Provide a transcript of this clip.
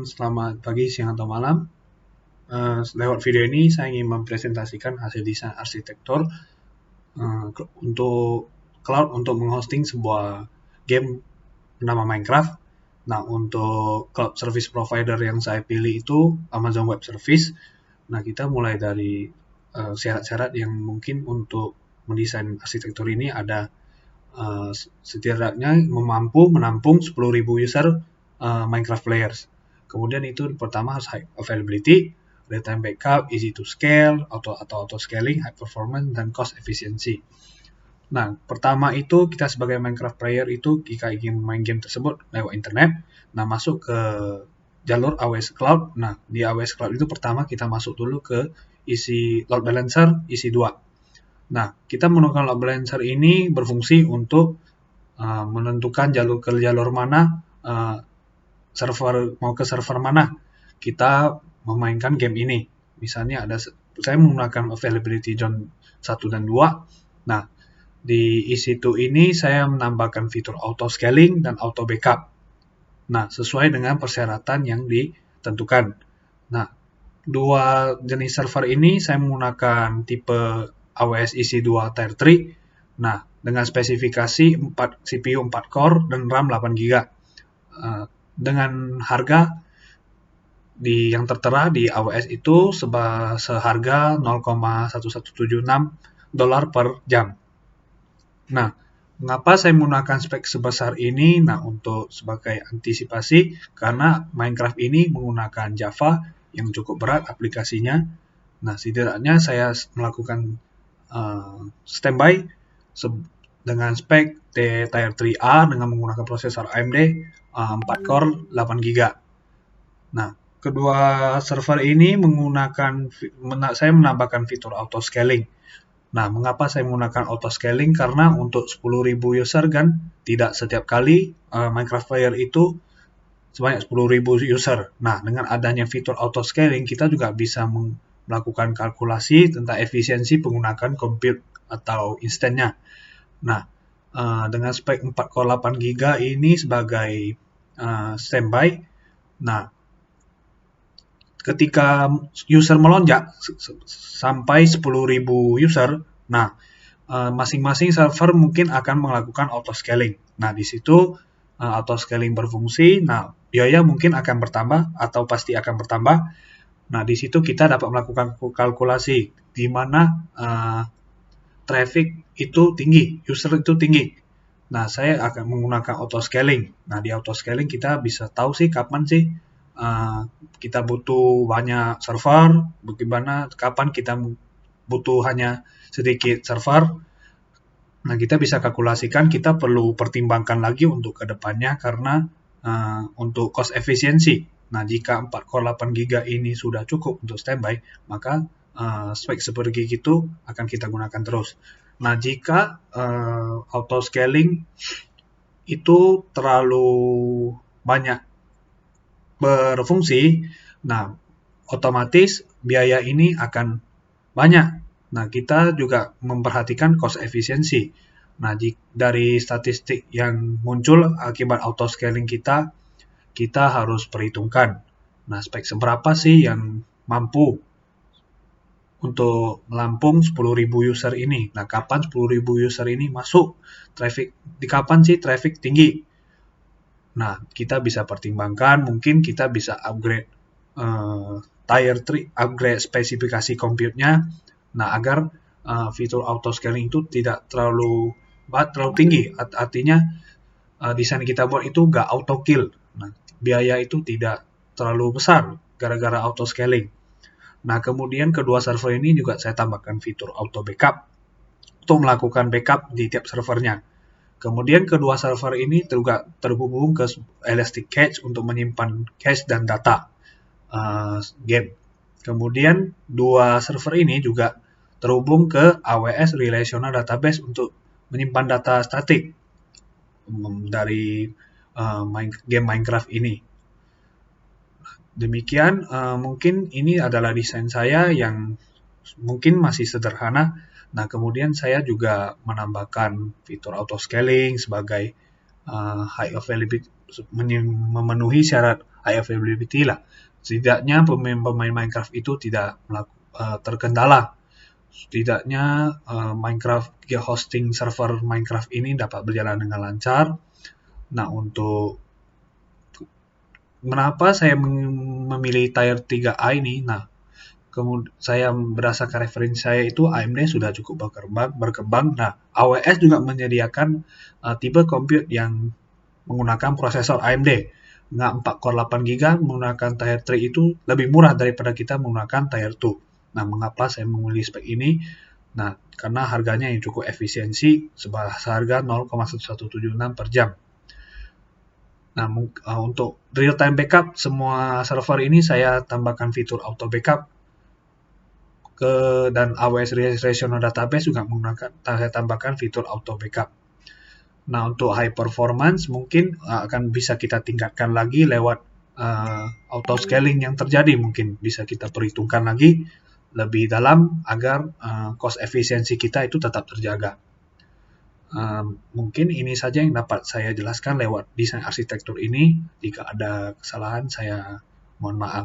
Selamat pagi, siang, atau malam. Lewat video ini saya ingin mempresentasikan hasil desain arsitektur untuk cloud untuk menghosting sebuah game bernama Minecraft. Nah, untuk cloud service provider yang saya pilih itu Amazon Web Service. Nah, kita mulai dari syarat-syarat yang mungkin untuk mendesain arsitektur ini ada setidaknya mampu menampung 10.000 user Minecraft players. Kemudian itu pertama harus high availability, real-time backup, easy to scale, auto scaling, high performance, dan cost efficiency. Nah, pertama itu kita sebagai Minecraft player itu jika ingin main game tersebut lewat internet, nah masuk ke jalur AWS Cloud. Nah, di AWS Cloud itu pertama kita masuk dulu ke isi load balancer, isi 2. Nah, kita menggunakan load balancer ini berfungsi untuk menentukan jalur mana mau ke server mana kita memainkan game ini. Misalnya saya menggunakan availability zone 1 dan 2. Nah, di EC2 ini saya menambahkan fitur auto scaling dan auto backup. Nah, sesuai dengan persyaratan yang ditentukan. Nah, dua jenis server ini saya menggunakan tipe AWS EC2 Tier 3. Nah, dengan spesifikasi CPU 4 core dan RAM 8 GB. Dengan harga yang tertera di AWS itu seharga $0,1176 per jam. Nah, mengapa saya menggunakan spek sebesar ini? Nah, untuk sebagai antisipasi, karena Minecraft ini menggunakan Java yang cukup berat aplikasinya. Nah, setidaknya saya melakukan standby dengan spek Tier 3A dengan menggunakan prosesor AMD 4 core 8 GB. Nah, kedua server ini saya menambahkan fitur auto scaling. Nah, mengapa saya menggunakan auto scaling? Karena untuk 10.000 user kan tidak setiap kali Minecraft player itu sebanyak 10.000 user. Nah, dengan adanya fitur auto scaling kita juga bisa melakukan kalkulasi tentang efisiensi penggunaan compute atau instannya. Nah, dengan spek 4 core 8 GB ini sebagai standby. Nah, ketika user melonjak sampai 10.000 user, nah masing-masing server mungkin akan melakukan auto scaling. Nah, di situ auto scaling berfungsi. Nah, biaya mungkin akan bertambah atau pasti akan bertambah. Nah, di situ kita dapat melakukan kalkulasi di mana traffic itu tinggi, user itu tinggi. Nah, saya akan menggunakan auto scaling. Nah, di auto scaling kita bisa tahu sih kapan sih kita butuh banyak server, bagaimana kapan kita butuh hanya sedikit server. Nah, kita bisa kalkulasikan, kita perlu pertimbangkan lagi untuk kedepannya karena untuk cost efisiensi. Nah, jika 4 core 8 GB ini sudah cukup untuk standby, maka spek seperti itu akan kita gunakan terus. Nah, jika auto scaling itu terlalu banyak berfungsi, nah otomatis biaya ini akan banyak. Nah, kita juga memperhatikan cost efisiensi. Nah, dari statistik yang muncul akibat auto scaling kita harus perhitungkan. Nah, spek seberapa sih yang mampu untuk melampung 10.000 user ini. Nah, kapan 10.000 user ini masuk? Kapan sih traffic tinggi? Nah, kita bisa pertimbangkan, mungkin kita bisa upgrade Tier 3, upgrade spesifikasi compute-nya. Nah, agar fitur auto scaling itu tidak terlalu tinggi. Artinya desain kita buat itu nggak auto kill. Nah, biaya itu tidak terlalu besar gara-gara auto scaling. Nah, kemudian kedua server ini juga saya tambahkan fitur auto backup untuk melakukan backup di tiap servernya. Kemudian kedua server ini juga terhubung ke Elasticcache untuk menyimpan cache dan data game. Kemudian dua server ini juga terhubung ke AWS Relational Database untuk menyimpan data statik dari game Minecraft ini. Demikian, mungkin ini adalah desain saya yang mungkin masih sederhana. Nah, kemudian saya juga menambahkan fitur auto scaling sebagai high availability, memenuhi syarat high availability lah. Setidaknya pemain Minecraft itu tidak terkendala. Setidaknya Minecraft hosting server Minecraft ini dapat berjalan dengan lancar. Nah, untuk kenapa saya memilih tier 3A ini? Nah, kemudian saya berdasarkan referensi saya itu AMD sudah cukup berkembang. Nah, AWS juga menyediakan tipe compute yang menggunakan prosesor AMD. Nah, 4 core 8 GB menggunakan tier 3 itu lebih murah daripada kita menggunakan tier 2. Nah, mengapa saya memilih spek ini? Nah, karena harganya yang cukup efisiensi, seharga 0,1176 per jam. Nah, untuk real-time backup, semua server ini saya tambahkan fitur auto backup dan AWS Relational Database juga saya tambahkan fitur auto backup. Nah, untuk high performance mungkin akan bisa kita tingkatkan lagi lewat auto scaling yang terjadi. Mungkin bisa kita perhitungkan lagi lebih dalam agar cost efisiensi kita itu tetap terjaga. Mungkin ini saja yang dapat saya jelaskan lewat desain arsitektur ini. Jika ada kesalahan, saya mohon maaf.